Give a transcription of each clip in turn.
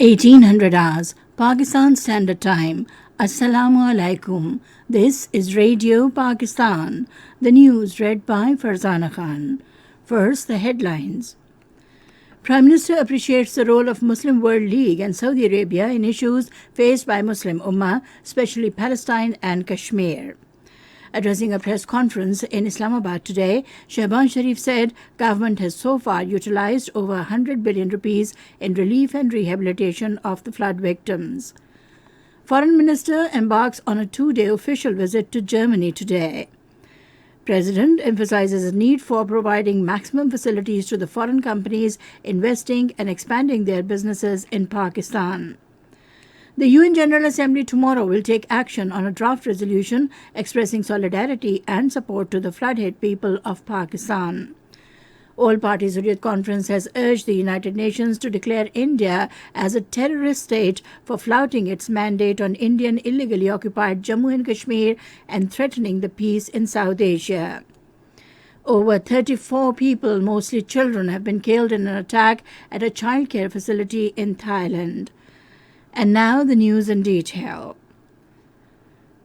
1800 hours, Pakistan Standard Time. Assalamu alaikum. This is Radio Pakistan. The news read by Farzana Khan. First, the headlines. Prime Minister appreciates the role of Muslim World League and Saudi Arabia in issues faced by Muslim Ummah, especially Palestine and Kashmir. Addressing a press conference in Islamabad today, Shehbaz Sharif said government has so far utilized over 100 billion rupees in relief and rehabilitation of the flood victims. Foreign Minister embarks on a 2-day official visit to Germany today. President emphasizes the need for providing maximum facilities to the foreign companies investing and expanding their businesses in Pakistan. The UN General Assembly tomorrow will take action on a draft resolution expressing solidarity and support to the flood-hit people of Pakistan. All Parties Hurriyat Conference has urged the United Nations to declare India as a terrorist state for flouting its mandate on Indian illegally occupied Jammu and Kashmir and threatening the peace in South Asia. Over 34 people, mostly children, have been killed in an attack at a childcare facility in Thailand. And now the news in detail.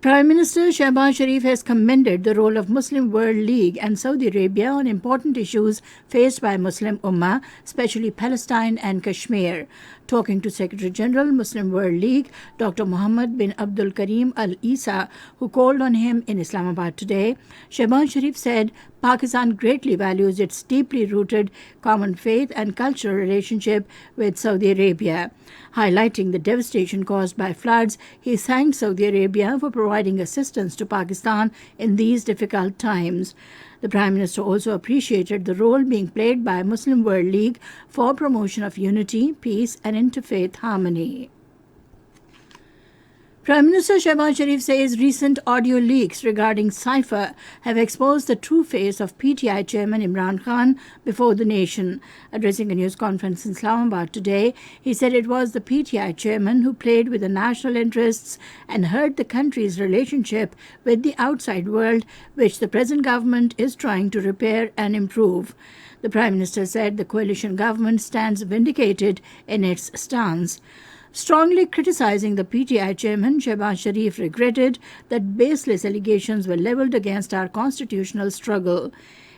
Prime Minister Shehbaz Sharif has commended the role of Muslim World League and Saudi Arabia on important issues faced by Muslim Ummah, especially Palestine and Kashmir. Talking to Secretary General Muslim World League, Dr. Muhammad bin Abdul Karim Al Isa, who called on him in Islamabad today, Shehbaz Sharif said Pakistan greatly values its deeply rooted common faith and cultural relationship with Saudi Arabia. Highlighting the devastation caused by floods, he thanked Saudi Arabia for providing assistance to Pakistan in these difficult times. The Prime Minister also appreciated the role being played by Muslim World League for promotion of unity, peace and interfaith harmony. Prime Minister Shehbaz Sharif says recent audio leaks regarding Cypher have exposed the true face of PTI Chairman Imran Khan before the nation. Addressing a news conference in Islamabad today, he said it was the PTI Chairman who played with the national interests and hurt the country's relationship with the outside world, which the present government is trying to repair and improve. The Prime Minister said the coalition government stands vindicated in its stance. Strongly criticizing the PTI chairman, Shehbaz Sharif regretted that baseless allegations were levelled against our constitutional struggle.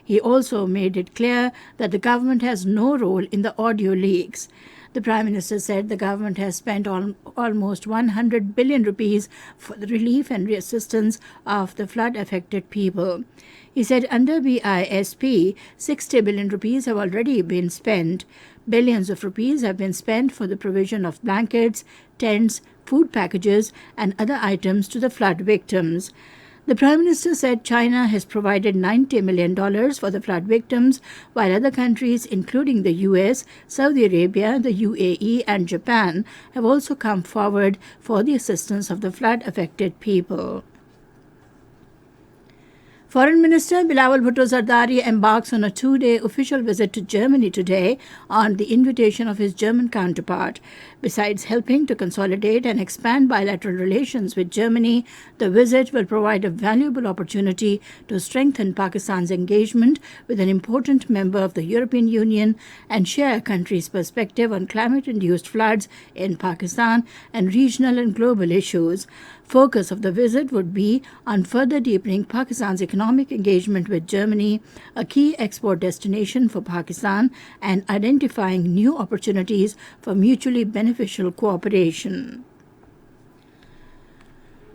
He also made it clear that the government has no role in the audio leaks. The Prime Minister said the government has spent almost 100 billion rupees for the relief and assistance of the flood-affected people. He said under BISP, 60 billion rupees have already been spent. Billions of rupees have been spent for the provision of blankets, tents, food packages and other items to the flood victims. The Prime Minister said China has provided $90 million for the flood victims, while other countries, including the US, Saudi Arabia, the UAE and Japan, have also come forward for the assistance of the flood-affected people. Foreign Minister Bilawal Bhutto Zardari embarks on a 2-day official visit to Germany today on the invitation of his German counterpart. Besides helping to consolidate and expand bilateral relations with Germany, the visit will provide a valuable opportunity to strengthen Pakistan's engagement with an important member of the European Union and share a country's perspective on climate-induced floods in Pakistan and regional and global issues. Focus of the visit would be on further deepening Pakistan's economic engagement with Germany, a key export destination for Pakistan, and identifying new opportunities for mutually beneficial cooperation.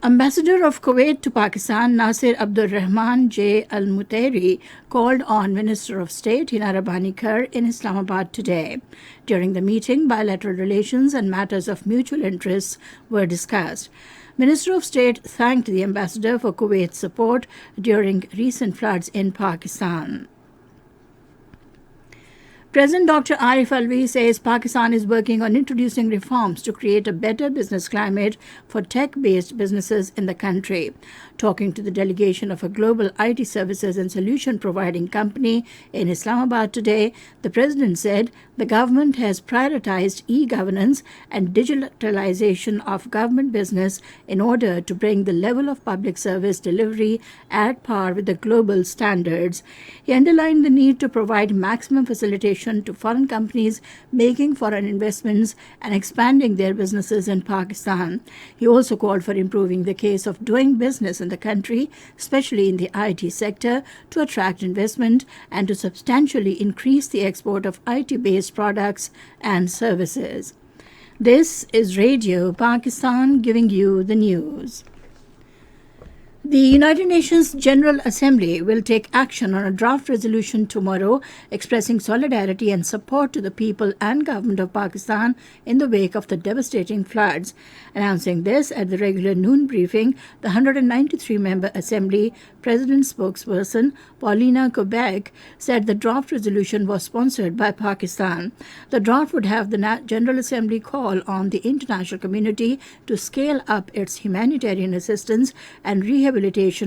Ambassador of Kuwait to Pakistan, Nasir Abdul Rahman J. Al Mutairi, called on Minister of State Hina Rabbani Kar in Islamabad today. During the meeting, bilateral relations and matters of mutual interest were discussed. Minister of State thanked the ambassador for Kuwait's support during recent floods in Pakistan. President Dr. Arif Alvi says Pakistan is working on introducing reforms to create a better business climate for tech-based businesses in the country. Talking to the delegation of a global IT services and solution providing company in Islamabad today, the President said the government has prioritized e-governance and digitalization of government business in order to bring the level of public service delivery at par with the global standards. He underlined the need to provide maximum facilitation protection to foreign companies making foreign investments and expanding their businesses in Pakistan. He also called for improving the case of doing business in the country, especially in the IT sector, to attract investment and to substantially increase the export of IT-based products and services. This is Radio Pakistan giving you the news. The United Nations General Assembly will take action on a draft resolution tomorrow expressing solidarity and support to the people and government of Pakistan in the wake of the devastating floods. Announcing this at the regular noon briefing, the 193-member Assembly President spokesperson Paulina Quebec said the draft resolution was sponsored by Pakistan. The draft would have the General Assembly call on the international community to scale up its humanitarian assistance and rehabilitation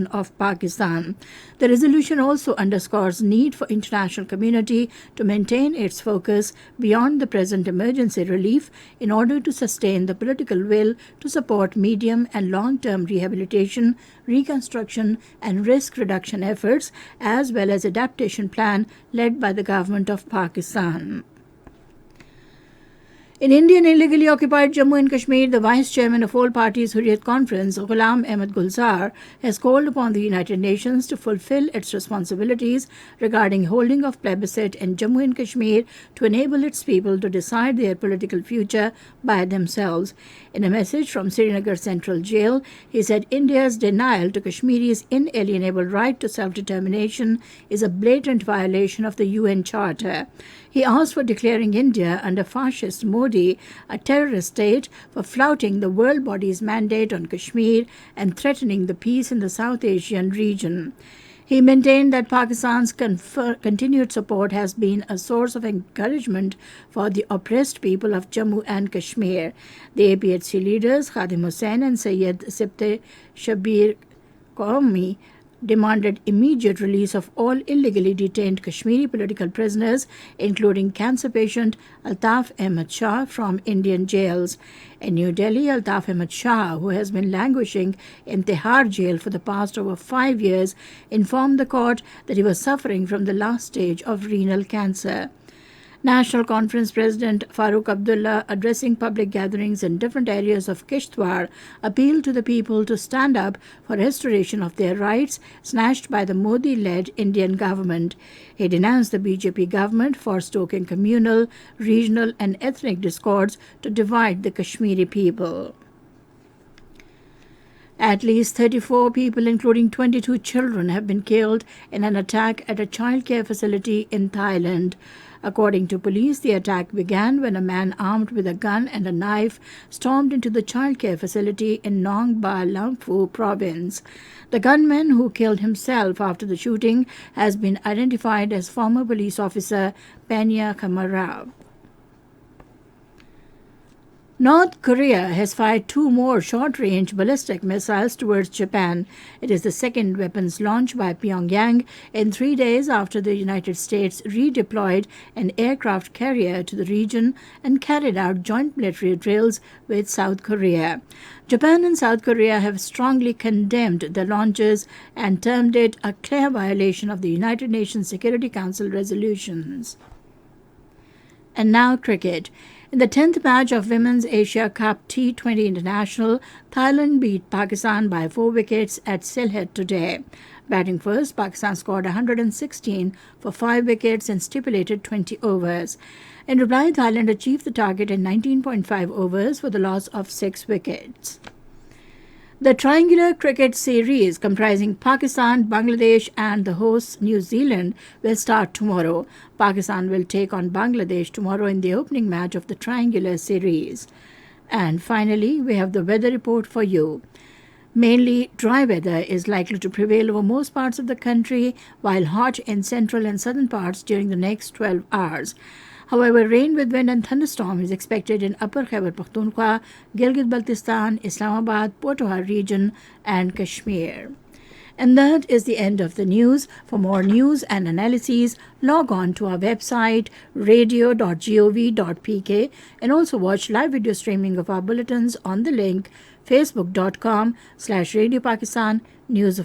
of Pakistan. The resolution also underscores need for international community to maintain its focus beyond the present emergency relief in order to sustain the political will to support medium and long-term rehabilitation, reconstruction and risk reduction efforts, as well as adaptation plan led by the government of Pakistan. In Indian illegally occupied Jammu and Kashmir, the Vice Chairman of All Parties Hurriyat Conference, Ghulam Ahmed Gulzar, has called upon the United Nations to fulfill its responsibilities regarding holding of plebiscite in Jammu and Kashmir to enable its people to decide their political future by themselves. In a message from Srinagar Central Jail, he said India's denial to Kashmiris' inalienable right to self-determination is a blatant violation of the UN Charter. He asked for declaring India under fascist Modi a terrorist state, for flouting the world body's mandate on Kashmir and threatening the peace in the South Asian region. He maintained that Pakistan's continued support has been a source of encouragement for the oppressed people of Jammu and Kashmir. The APHC leaders Khadim Hussain and Sayyid Sibte Shabir Qawmi demanded immediate release of all illegally detained Kashmiri political prisoners, including cancer patient Altaf Ahmed Shah from Indian jails. In New Delhi, Altaf Ahmed Shah, who has been languishing in Tihar jail for the past over 5 years, informed the court that he was suffering from the last stage of renal cancer. National Conference President Farooq Abdullah, addressing public gatherings in different areas of Kishtwar, appealed to the people to stand up for restoration of their rights snatched by the Modi-led Indian government. He denounced the BJP government for stoking communal, regional and ethnic discords to divide the Kashmiri people. At least 34 people, including 22 children, have been killed in an attack at a childcare facility in Thailand. According to police, the attack began when a man armed with a gun and a knife stormed into the childcare facility in Nong Ba Lamphu province. The gunman, who killed himself after the shooting, has been identified as former police officer Panya Kamarab. North Korea has fired 2 more short-range ballistic missiles towards Japan. It is the second weapons launch by Pyongyang in 3 days after the United States redeployed an aircraft carrier to the region and carried out joint military drills with South Korea. Japan and South Korea have strongly condemned the launches and termed it a clear violation of the United Nations Security Council resolutions. And now cricket. In the 10th match of Women's Asia Cup T20 International, Thailand beat Pakistan by 4 wickets at Sylhet today. Batting first, Pakistan scored 116 for 5 wickets in stipulated 20 overs. In reply, Thailand achieved the target in 19.5 overs for the loss of 6 wickets. The triangular cricket series comprising Pakistan, Bangladesh and the hosts New Zealand will start tomorrow. Pakistan will take on Bangladesh tomorrow in the opening match of the triangular series. And finally, we have the weather report for you. Mainly dry weather is likely to prevail over most parts of the country, while hot in central and southern parts during the next 12 hours. However, rain with wind and thunderstorm is expected in Upper Khyber Pakhtunkhwa, Gilgit-Baltistan, Islamabad, Potawar region and Kashmir. And that is the end of the news. For more news and analyses, log on to our website radio.gov.pk and also watch live video streaming of our bulletins on the link facebook.com/Radio Pakistan News of